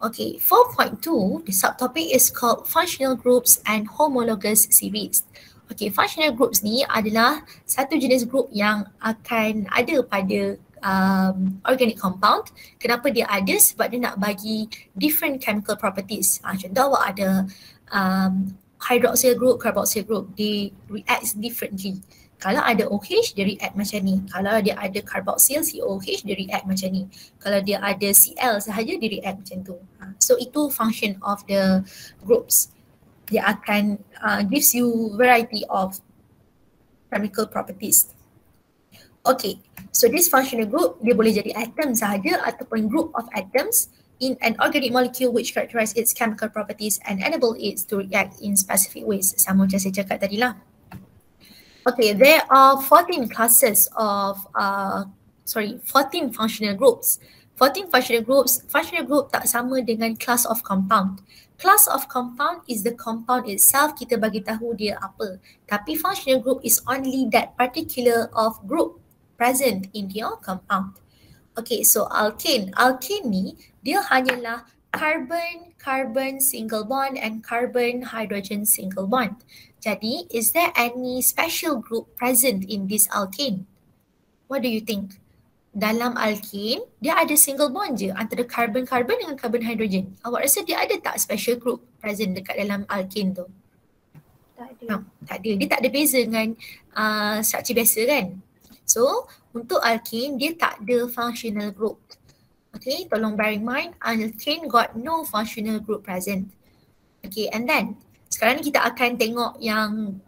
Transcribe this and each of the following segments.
Okay, 4.2, the subtopic is called functional groups and homologous series. Okay, functional groups ni adalah satu jenis group yang akan ada pada organic compound. Kenapa dia ada? Sebab dia nak bagi different chemical properties. Contoh awak ada hydroxyl group, carboxyl group, they react differently. Kalau ada OH, dia react macam ni. Kalau dia ada carboxyl, COOH, dia react macam ni. Kalau dia ada Cl sahaja, dia react macam tu. So itu function of the groups. Dia akan gives you variety of chemical properties. Okay, so this functional group, dia boleh jadi atom sahaja ataupun group of atoms in an organic molecule which characterize its chemical properties and enable it to react in specific ways. Sama macam saya cakap tadi lah. Okay, there are 14 classes of, 14 functional groups. 14 functional groups, functional group tak sama dengan class of compound. Class of compound is the compound itself, kita bagi tahu dia apa. Tapi functional group is only that particular of group present in your compound. Okay, so alkane. Alkane ni, dia hanyalah carbon single bond and carbon hydrogen single bond. Jadi, is there any special group present in this alkane? What do you think? Dalam alkane, dia ada single bond je antara carbon-carbon dengan carbon hydrogen. Awak rasa dia ada tak special group present dekat dalam alkane tu? Tak ada. No, tak ada. Dia tak ada beza dengan struktur biasa kan? So, untuk alkane, dia tak ada functional group. Okay, tolong bear in mind, alkane got no functional group present. Okay, and then sekarang ni kita akan tengok yang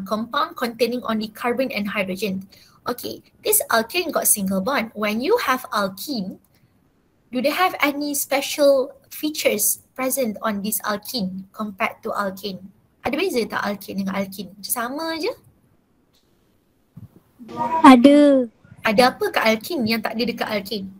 compound containing only carbon and hydrogen. Okay, this alkane got single bond. When you have alkene, do they have any special features present on this alkene compared to alkane? Ada beza tak alkane dengan alkene? Sama je? Ada. Ada apa kat alkene yang tak ada dekat alkane?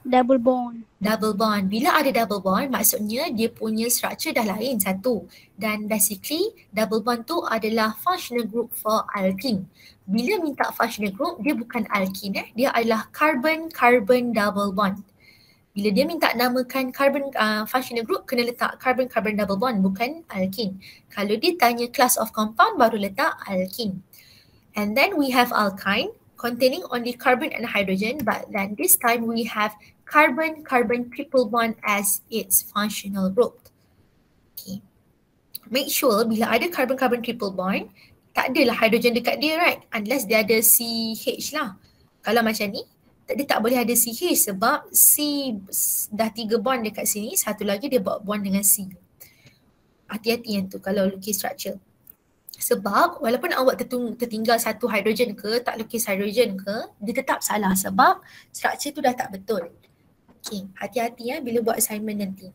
Double bond. Double bond. Bila ada double bond, maksudnya dia punya structure dah lain satu. Dan basically, double bond tu adalah functional group for alkene. Bila minta functional group, dia bukan alkene dia adalah carbon-carbon double bond. Bila dia minta namakan carbon functional group, kena letak carbon-carbon double bond, bukan alkene. Kalau dia tanya class of compound, baru letak alkene. And then we have alkyne, containing only carbon and hydrogen, but then this time we have carbon-carbon triple bond as its functional group. Okay. Make sure bila ada carbon-carbon triple bond, tak adalah hydrogen dekat dia, right? Unless dia ada CH lah. Kalau macam ni, dia tak boleh ada CH sebab C dah 3 bond dekat sini, satu lagi dia buat bond dengan C. Hati-hati yang tu kalau lukis structure. Sebab walaupun awak tertinggal satu hidrogen ke, tak lukis hidrogen ke, dia tetap salah sebab structure tu dah tak betul. Okay, hati-hati ya bila buat assignment nanti.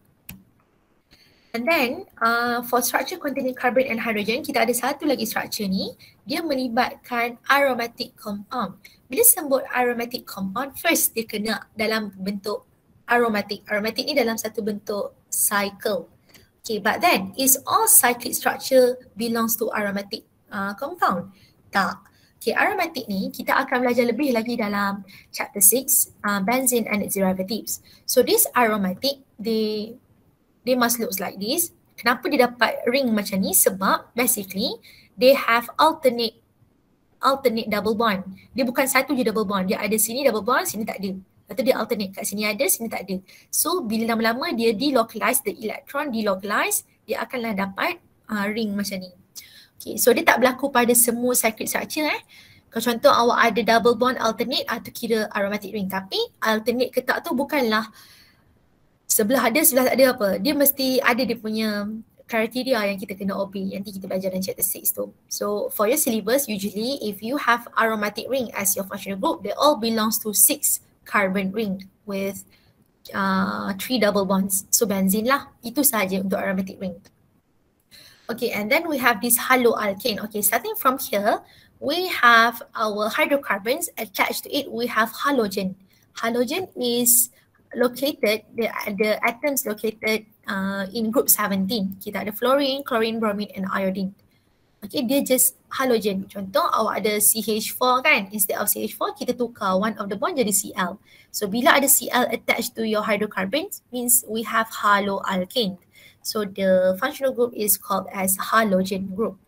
And then for structure containing carbon and hydrogen, kita ada satu lagi structure ni, dia melibatkan aromatic compound. Bila sebut aromatic compound, first dia kena dalam bentuk aromatic. Aromatic ni dalam satu bentuk cycle. Okay, but then is all cyclic structure belongs to aromatic compound? Tak. Okay, aromatic ni kita akan belajar lebih lagi dalam chapter 6, benzene and its derivatives. So this aromatic, they must look like this. Kenapa dia dapat ring macam ni? Sebab basically they have alternate double bond. Dia bukan satu je double bond. Dia ada sini double bond, sini tak ada. Lepas tu dia alternate, kat sini ada, sini tak ada. So bila lama-lama dia delocalize, the electron delocalize, dia akanlah dapat ring macam ni. Okay, so dia tak berlaku pada semua cyclic structure Kalau contoh awak ada double bond alternate, tu kira aromatic ring. Tapi alternate ke tak tu bukanlah sebelah ada, sebelah tak ada apa. Dia mesti ada dia punya kriteria yang kita kena obey. Nanti kita belajar dalam chapter 6 tu. So for your syllabus, usually if you have aromatic ring as your functional group, they all belongs to 6 carbon ring with 3 double bonds. So benzene lah. Itu sahaja untuk aromatic ring. Okay, and then we have this haloalkane. Okay, starting from here, we have our hydrocarbons. Attached to it, we have halogen. Halogen is located, the atoms located in group 17. Kita ada fluorine, chlorine, bromine and iodine. Okay, dia just halogen. Contoh awak ada CH4 kan, instead of CH4 kita tukar one of the bond jadi Cl. So bila ada Cl attached to your hydrocarbons means we have haloalkane. So the functional group is called as halogen group.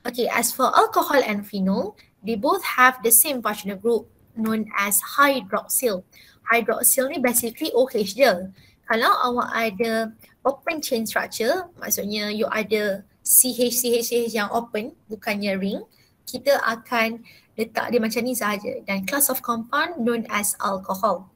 Okay, as for alcohol and phenol, they both have the same functional group known as hydroxyl. Hydroxyl ni basically OH je. Kalau awak ada open chain structure, maksudnya you ada CH yang open, bukannya ring, kita akan letak dia macam ni sahaja. Dan class of compound known as alcohol.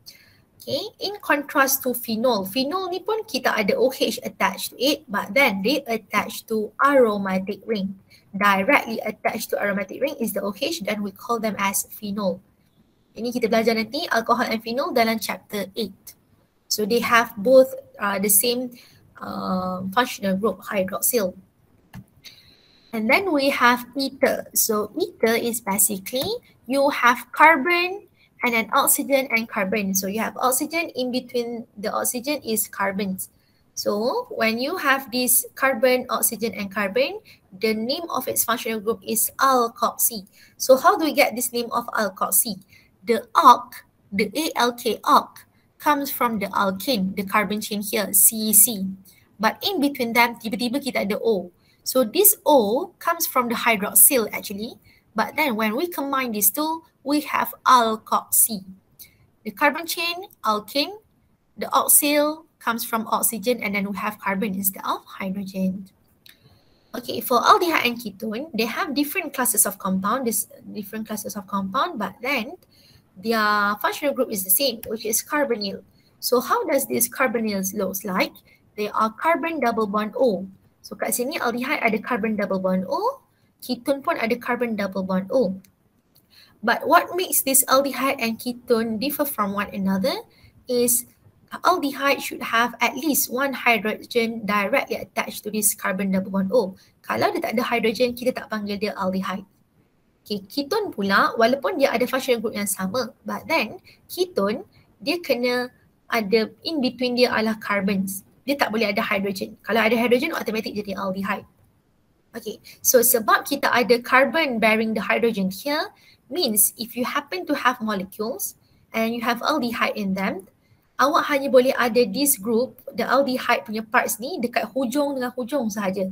Okay, in contrast to phenol, phenol ni pun kita ada OH attached to it, but then they attach to aromatic ring. Directly attached to aromatic ring is the OH, then we call them as phenol. Ini kita belajar nanti alcohol and phenol dalam chapter 8. So they have both the same functional group, hydroxyl. And then we have ether. So ether is basically you have carbon and an oxygen and carbon. So you have oxygen, in between the oxygen is carbons. So when you have this carbon, oxygen and carbon, the name of its functional group is alkoxy. So how do we get this name of alkoxy? The alk, the ALK, alk, comes from the alkane, the carbon chain here, CC. But in between them, tiba-tiba kita ada O. So this O comes from the hydroxyl actually. But then when we combine these two, we have alkoxy. The carbon chain, alkane, the oxyl comes from oxygen, and then we have carbon instead of hydrogen. Okay, for aldehyde and ketone, they have different classes of compound, but then their functional group is the same, which is carbonyl. So how does this carbonyl looks like? They are carbon double bond O. So kat sini aldehyde ada carbon double bond O, ketone pun ada carbon double bond O. But what makes this aldehyde and ketone differ from one another is aldehyde should have at least one hydrogen directly attached to this carbon double bond O. Kalau dia tak ada hydrogen, kita tak panggil dia aldehyde. Okay, ketone pula, walaupun dia ada functional group yang sama, but then ketone, dia kena ada, in between dia adalah carbons. Dia tak boleh ada hydrogen. Kalau ada hydrogen, automatic jadi aldehyde. Okay, so sebab kita ada carbon bearing the hydrogen here, means if you happen to have molecules and you have aldehyde in them, awak hanya boleh ada this group, the aldehyde punya parts ni dekat hujung dengan hujung sahaja.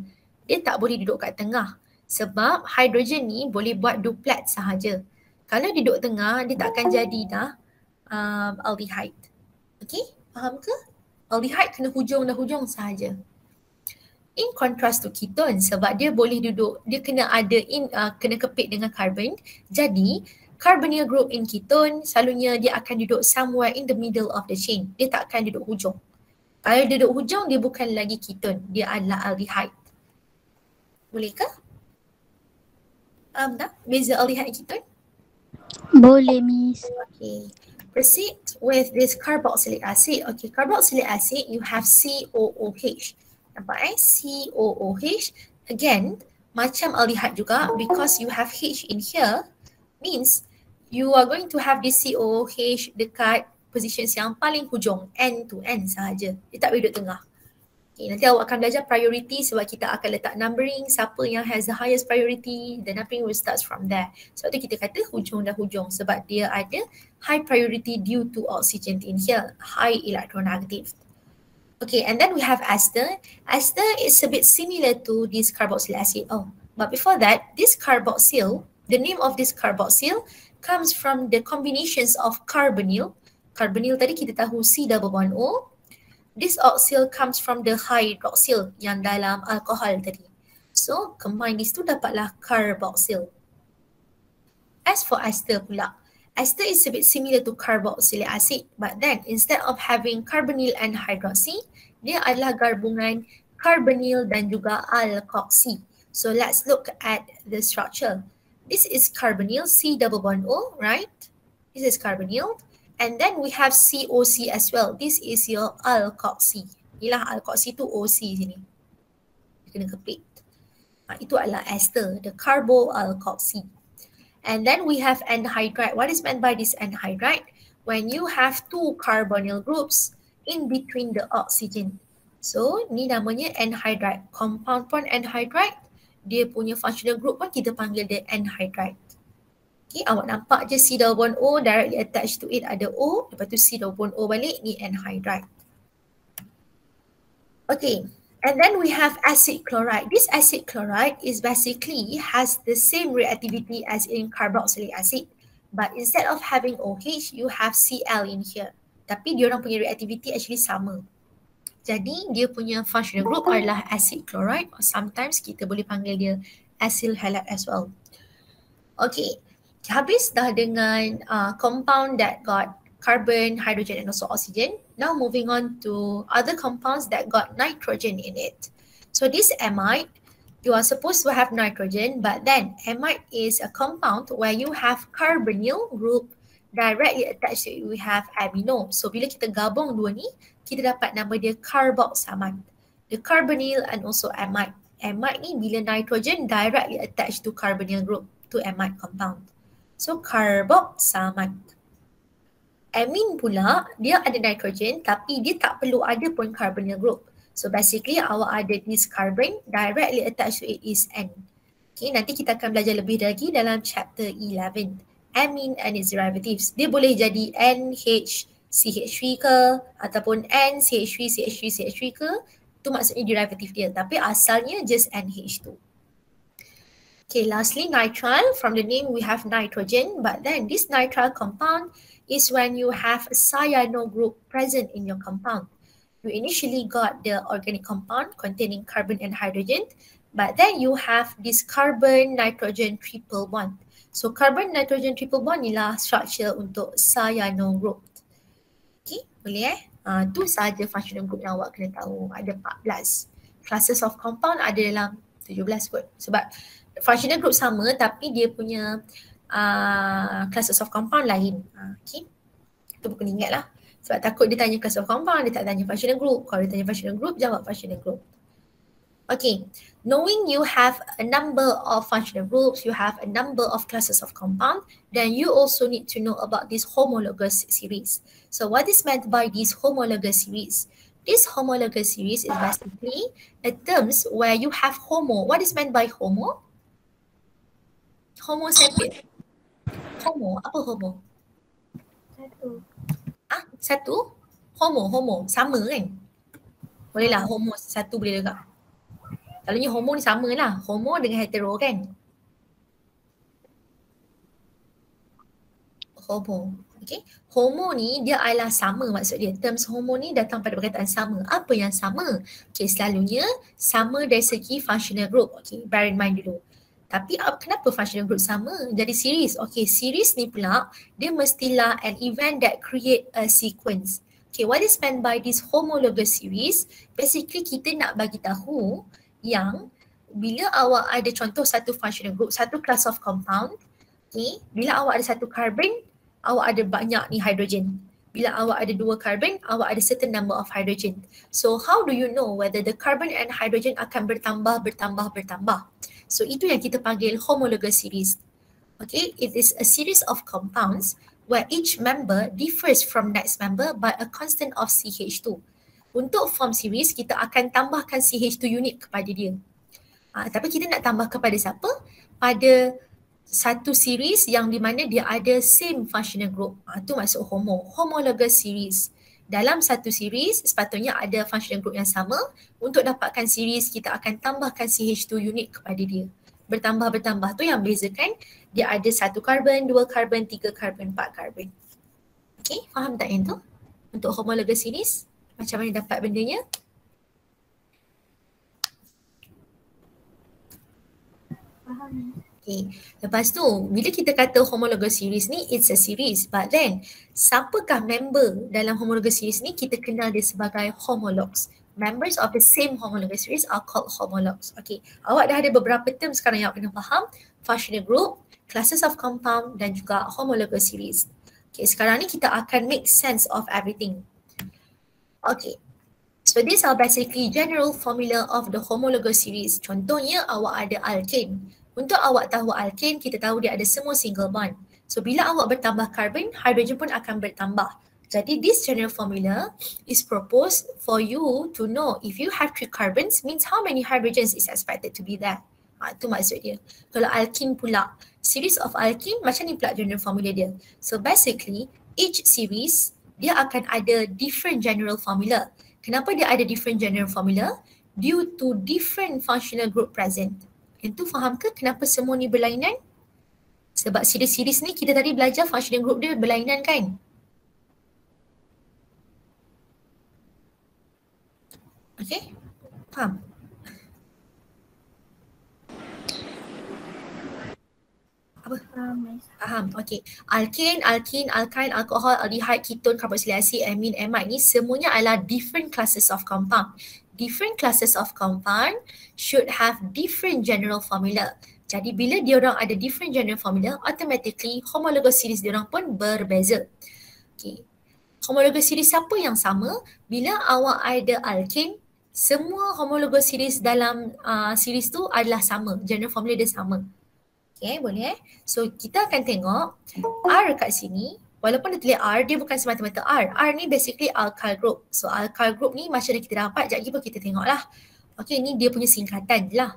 Dia tak boleh duduk kat tengah. Sebab hydrogen ni boleh buat duplet sahaja. Kalau duduk tengah, dia tak akan jadi dah aldehyde. Okay, faham ke? Aldehyde kena hujung dan hujung sahaja. In contrast to ketone, sebab dia boleh duduk, dia kena ada kena kepit dengan carbon. Jadi, carbonyl group in ketone, selalunya dia akan duduk somewhere in the middle of the chain. Dia tak akan duduk hujung. Kalau dia duduk hujung, dia bukan lagi ketone. Dia adalah aldehyde. Boleh ke? Tak? Beza aldehyde and ketone? Boleh, Miss. Okay. Proceed with this carboxylic acid. Okay, carboxylic acid, you have COOH. Nampak COOH. Again, macam aldehyde juga, because you have H in here, means you are going to have this COOH dekat positions yang paling hujung, end to end sahaja. Dia tak boleh duduk tengah. Okay, nanti awak akan belajar priority sebab kita akan letak numbering, siapa yang has the highest priority, the numbering will start from there. Sebab tu kita kata hujung dan hujung sebab dia ada high priority due to oxygen in here, high electronegative. Okay, and then we have ester. Ester is a bit similar to this carboxylic acid. Oh, but before that, this carboxyl, the name of this carboxyl comes from the combinations of carbonyl. Carbonyl tadi kita tahu C double bond O. This oxyl comes from the hydroxyl yang dalam alkohol tadi. So, combine these two dapatlah carboxyl. As for ester pula, ester is a bit similar to carboxylic acid, but then instead of having carbonyl and hydroxy, dia adalah gabungan carbonyl dan juga alkoxy. So, let's look at the structure. This is carbonyl, C double bond O, right? This is carbonyl. And then we have COC as well. This is your alkoxy. Inilah alkoxy tu OC sini. Dia kena kepit. Itu adalah ester, the carboalkoxy. And then we have anhydride. What is meant by this anhydride? When you have two carbonyl groups in between the oxygen. So, ni namanya anhydride. Compound pun anhydride. dia punya functional group pun kita panggil dia anhydride. Okay, awak nampak je C double bond O directly attached to it ada O, lepas tu C double bond O balik, ni anhydride. Okay, and then we have acid chloride. This acid chloride is basically has the same reactivity as in carboxylic acid, but instead of having OH, you have Cl in here. Tapi diorang punya reactivity actually sama. Jadi dia punya functional group adalah acid chloride, or sometimes kita boleh panggil dia acyl halide as well. Okay, habis dah dengan compound that got carbon, hydrogen and also oxygen. Now moving on to other compounds that got nitrogen in it. So this amide, you are supposed to have nitrogen, but then amide is a compound where you have carbonyl group directly attached to it, we have amino. So bila kita gabung dua ni, kita dapat nama dia carboxamide. The carbonyl and also amide. Amide ni bila nitrogen directly attached to carbonyl group, to amide compound. So carboxamide. Amine pula, dia ada nitrogen tapi dia tak perlu ada pun carbonyl group. So basically awak ada this carbon, directly attached to it is N. Okay, nanti kita akan belajar lebih lagi dalam chapter 11. Amine and its derivatives. Dia boleh jadi NH-CH3 ke ataupun N-CH3-CH3-CH3 ke. Itu maksudnya derivative dia. Tapi asalnya just NH2. Okay, lastly nitrile. From the name we have nitrogen, but then this nitrile compound is when you have a cyano group present in your compound. You initially got the organic compound containing carbon and hydrogen, but then you have this carbon-nitrogen triple bond. So carbon-nitrogen triple bond inilah structure untuk cyano group. Okay, boleh tu sahaja functional group yang awak kena tahu. Ada 14. Classes of compound ada dalam 17 kot. Sebab functional group sama tapi dia punya classes of compound lain. Okay, itu bukan ingat lah. Sebab takut dia tanya class of compound, dia tak tanya functional group. Kalau dia tanya functional group, jawab functional group. Okay, knowing you have a number of functional groups, you have a number of classes of compound, then you also need to know about this homologous series. So what is meant by this homologous series? This homologous series is basically a terms where you have homo. What is meant by homo? Homo sapien. Homo, apa homo? Satu? Homo, sama kan? Boleh lah, homo satu boleh juga. Selalunya homo ni sama lah, homo dengan hetero kan? Homo, okay. Homo ni dia adalah sama maksud dia. Terms homo ni datang pada perkataan sama. Apa yang sama? Okay, selalunya sama dari segi functional group. Okay, bear in mind dulu. Tapi kenapa functional group sama? Jadi series. Okay, series ni pula dia mestilah an event that create a sequence. Okay, what is meant by this homologous series? Basically kita nak bagi tahu yang bila awak ada contoh satu functional group, satu class of compound, okay, bila awak ada satu carbon, awak ada banyak ni hydrogen. Bila awak ada dua carbon, awak ada certain number of hydrogen. So how do you know whether the carbon and hydrogen akan bertambah? So itu yang kita panggil homologous series. Okay, it is a series of compounds where each member differs from next member by a constant of CH2. Untuk form series, kita akan tambahkan CH2 unit kepada dia. Tapi kita nak tambah kepada siapa? Pada satu series yang di mana dia ada same functional group. Itu maksud homologous series. Dalam satu series, sepatutnya ada functional group yang sama. Untuk dapatkan series, kita akan tambahkan CH2 unit kepada dia. Bertambah tu yang bezakan dia ada satu carbon, dua carbon, tiga carbon, 4 carbon. Okay, faham tak yang tu? Untuk homologous series, macam mana dapat bendanya? Faham. Okay, lepas tu bila kita kata homologous series ni, it's a series, but then siapakah member dalam homologous series ni? Kita kenal dia sebagai homologues. Members of the same homologous series are called homologues. Okay, awak dah ada beberapa term sekarang yang awak kena faham. Functional group, classes of compound dan juga homologous series. Okay, sekarang ni kita akan make sense of everything. Okay, so these are basically general formula of the homologous series. Contohnya awak ada alkane. Untuk awak tahu alkane, kita tahu dia ada semua single bond. So bila awak bertambah carbon, hydrogen pun akan bertambah. Jadi this general formula is proposed for you to know if you have 3 carbons means how many hydrogens is expected to be there. Tu maksud dia. Kalau alkene pula, series of alkene macam ni pula general formula dia. So basically, each series dia akan ada different general formula. Kenapa dia ada different general formula? Due to different functional group present. Yang tu faham ke kenapa semua ni berlainan? Sebab series-series ni kita tadi belajar functional group dia berlainan kan? Okay? Faham? Apa? Faham. Okay. Alkane, alkene, alkyne, alkohol, aldehyde, ketone, carboxylic acid, amine, amide ni semuanya adalah different classes of compound. Different classes of compound should have different general formula. Jadi bila diorang ada different general formula, automatically homologous series diorang pun berbeza. Okay. Homologous series siapa yang sama? Bila awak ada alkane, semua homologous series dalam series tu adalah sama. General formula dia sama. Okay, boleh So kita akan tengok R kat sini, walaupun dia tulis R, dia bukan semata-mata R. R ni basically alkyl group. So alkyl group ni macam mana kita dapat, sekejap lagi pun kita tengok lah. Okay, ni dia punya singkatan je lah.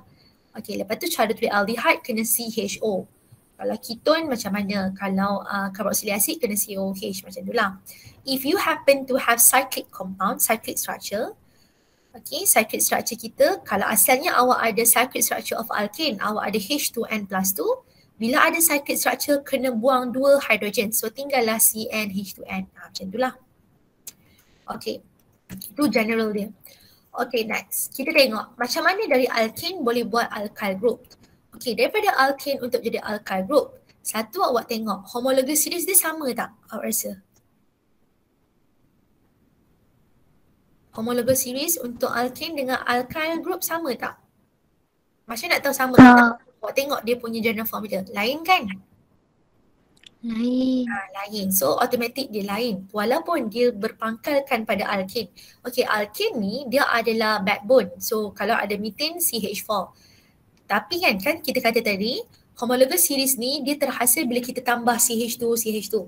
Okay, lepas tu cara tulis aldehyde kena CHO. Kalau ketone macam mana, kalau carboxylic acid kena COH macam tu lah. If you happen to have cyclic compound, cyclic structure, okay, cyclic structure kita, kalau asalnya awak ada cyclic structure of alkane, awak ada H2N plus 2, bila ada cyclic structure kena buang 2 hydrogen. So tinggallah CnH2n. Macam itulah. Okay, itu general dia. Okay, next. Kita tengok macam mana dari alkane boleh buat alkyl group. Okay, daripada alkane untuk jadi alkyl group, satu awak tengok homologous series dia sama tak awak rasa? Homologous series untuk alkane dengan alkyl group sama tak? Macam nak tahu sama tak? Awak tengok dia punya general formula. Lain kan? Lain. Lain. So automatic dia lain. Walaupun dia berpangkalkan pada alkane. Okay, alkane ni dia adalah backbone. So kalau ada methane, CH4. Tapi kan kita kata tadi, homologous series ni dia terhasil bila kita tambah CH2, CH2.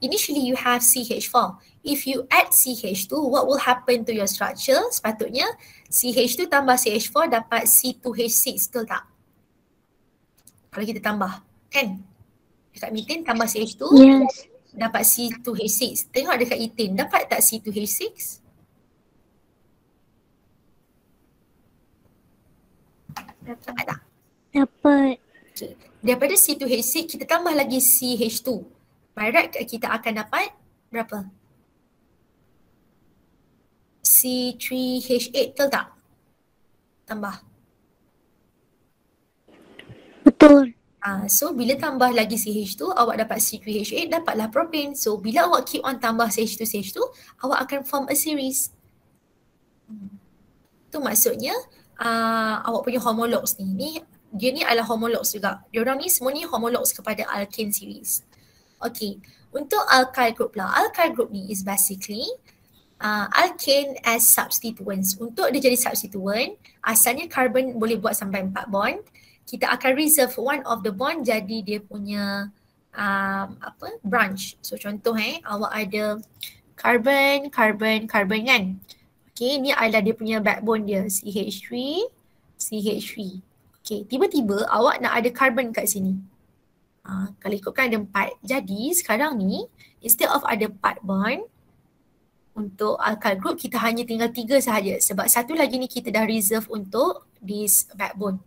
Initially you have CH4. If you add CH2, what will happen to your structure? Sepatutnya CH2 tambah CH4 dapat C2H6, betul tak? Kalau kita tambah, kan? Dekat methane tambah CH2, Yes. dapat C2H6. Tengok dekat ethane, dapat tak C2H6? Dapat tak? Dapat. Okay. Daripada C2H6, kita tambah lagi CH2. By right kita akan dapat berapa? C3H8, betul tak? Tambah. Betul. So bila tambah lagi CH2, awak dapat C3H8, dapatlah propane. So bila awak keep on tambah CH2, awak akan form a series. Tu maksudnya awak punya homologs ni dia ni adalah homologs juga. Diorang ni semua ni homologs kepada alkane series. Okay, untuk alkyl group lah. Alkyl group ni is basically alkane as substituents. Untuk dia jadi substituent, asalnya carbon boleh buat sampai 4 bond. Kita akan reserve one of the bond jadi dia punya branch. So contoh awak ada carbon kan. Okay, ni adalah dia punya backbone dia, CH3, CH3. Okay, tiba-tiba awak nak ada carbon kat sini. Kalau ikutkan ada 4. Jadi sekarang ni instead of ada 4 bond, untuk alkyl group kita hanya tinggal 3 sahaja. Sebab satu lagi ni kita dah reserve untuk this backbone.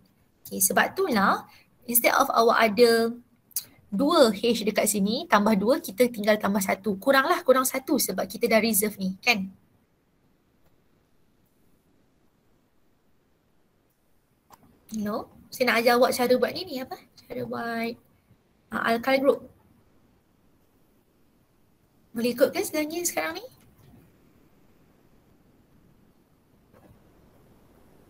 Okay, sebab itulah instead of awak ada 2 H dekat sini, tambah 2 kita tinggal tambah 1. Kurang 1 sebab kita dah reserve ni kan. Hello, saya nak ajar awak cara buat ni apa? Cara buat alkyl group. Boleh ikut ke sebenarnya sekarang ni?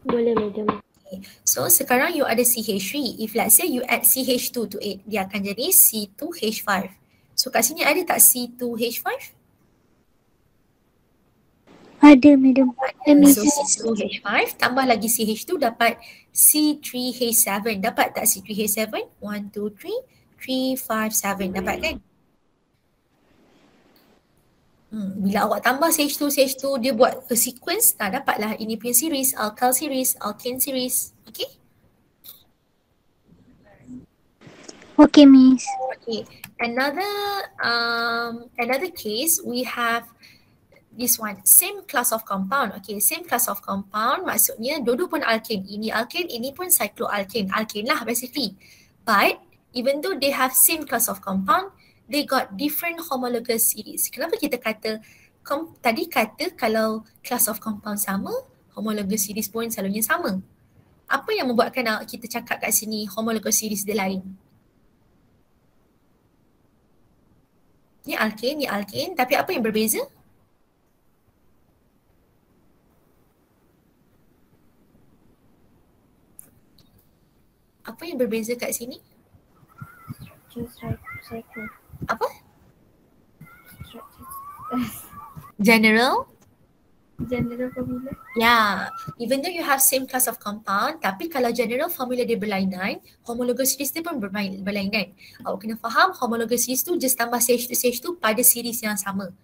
Boleh, madam. Okay. So sekarang you ada CH3. If let's say you add CH2 to it, dia akan jadi C2H5. So kat sini ada tak C2H5? Ada, madam. So C2H5 tambah lagi CH2 dapat C3H7. Dapat tak C3H7? 1, 2, 3, 4, 5, 7. Dapat kan? Bila awak tambah CH2, dia buat a sequence, dapatlah ini punya series, alkyl series, alkane series. Okay? Okay, Miss. Okay, another case we have this one, same class of compound. Okay, same class of compound maksudnya dua-dua pun alkane. Ini alkane, ini pun cycloalkane. Alkane lah basically. But even though they have same class of compound, they got different homologous series. Kenapa kita kata tadi kata kalau class of compound sama, homologous series pun selalunya sama. Apa yang membuatkan kita cakap kat sini homologous series dia lain? Ni alkane, tapi apa yang berbeza? Apa yang berbeza kat sini? Cycle. Apa? General formula. Yeah, even though you have same class of compound, tapi kalau general formula dia berlainan, homologous series dia pun berlainan. Awak kena faham homologous series tu just tambah CH2 pada series yang sama.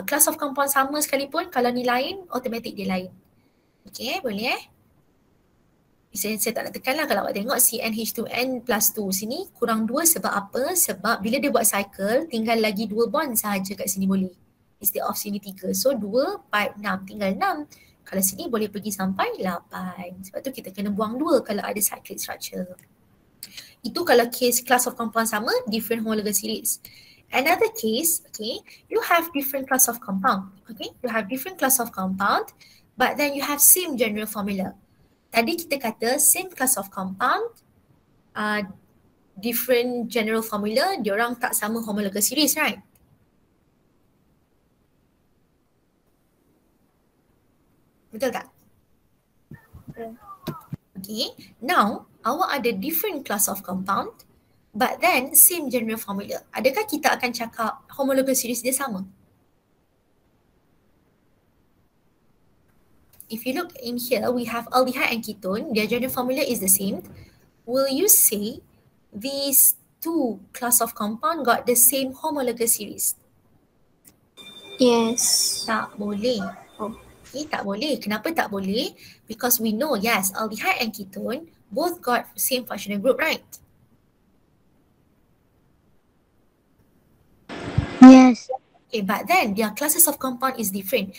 Class of compound sama sekalipun, kalau ni lain, automatic dia lain. Okay, boleh saya tak nak tekan lah. Kalau awak tengok CnH2n plus 2 sini kurang 2 sebab apa? Sebab bila dia buat cycle, tinggal lagi 2 bond sahaja kat sini boleh. Instead of sini 3. So 2, 4, 6. Tinggal 6. Kalau sini boleh pergi sampai 8. Sebab tu kita kena buang 2 kalau ada cyclic structure. Itu kalau case class of compound sama, different homologous series. Another case, okay, you have different class of compound. Okay, you have different class of compound, but then you have same general formula. Tadi kita kata same class of compound, different general formula, diorang tak sama homologous series, right? Betul tak? Okay, now awak ada different class of compound, but then same general formula. Adakah kita akan cakap homologous series dia sama? If you look in here, we have aldehyde and ketone, their general formula is the same. Will you say these two class of compound got the same homologous series? Yes. Tak boleh. Okay, tak boleh. Kenapa tak boleh? Because we know, yes, aldehyde and ketone both got same functional group, right? Yes. Okay, but then their classes of compound is different.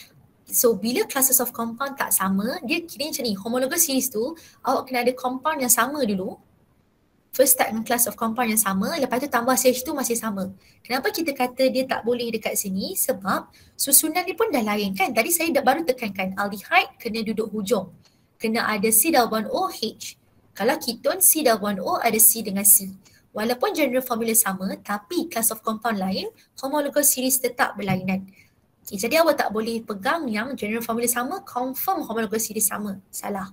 So bila classes of compound tak sama, dia kira macam ni, homologous series tu awak kena ada compound yang sama dulu. First start dengan class of compound yang sama, lepas tu tambah CH2 masih sama. Kenapa kita kata dia tak boleh dekat sini? Sebab susunan dia pun dah lain kan. Tadi saya dah baru tekankan aldehyde kena duduk hujung. Kena ada C double bond O H. Kalau ketone C double bond O ada C dengan C. Walaupun general formula sama tapi class of compound lain, homologous series tetap berlainan. Okay, jadi awak tak boleh pegang yang general formula sama, confirm homologous series sama. Salah.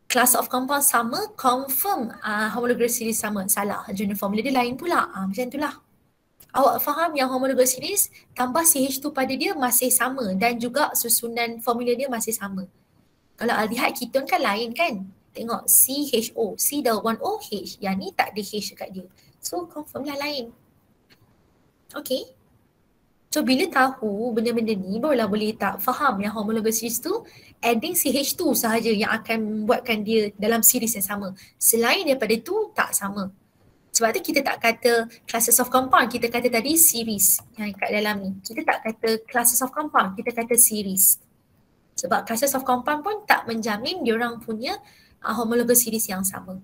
Class of compound sama, confirm homologous series sama. Salah. General formula dia lain pula. Macam itulah. Awak faham yang homologous series tambah CH2 pada dia masih sama dan juga susunan formula dia masih sama. Kalau aldehyde ketone kan lain kan. Tengok CHO, C double bond OH. Yang ni tak ada H dekat dia. So confirm lah lain. Okay. So bila tahu benda-benda ni barulah boleh tak faham yang homologous series tu adding CH2 sahaja yang akan membuatkan dia dalam series yang sama. Selain daripada tu tak sama. Sebab tu kita tak kata classes of compound, kita kata tadi series yang kat dalam ni. Kita tak kata classes of compound, kita kata series. Sebab classes of compound pun tak menjamin diorang punya homologous series yang sama.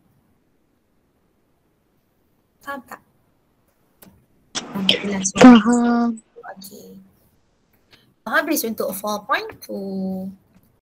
Faham tak? Faham. Okay. Habis untuk 4.2.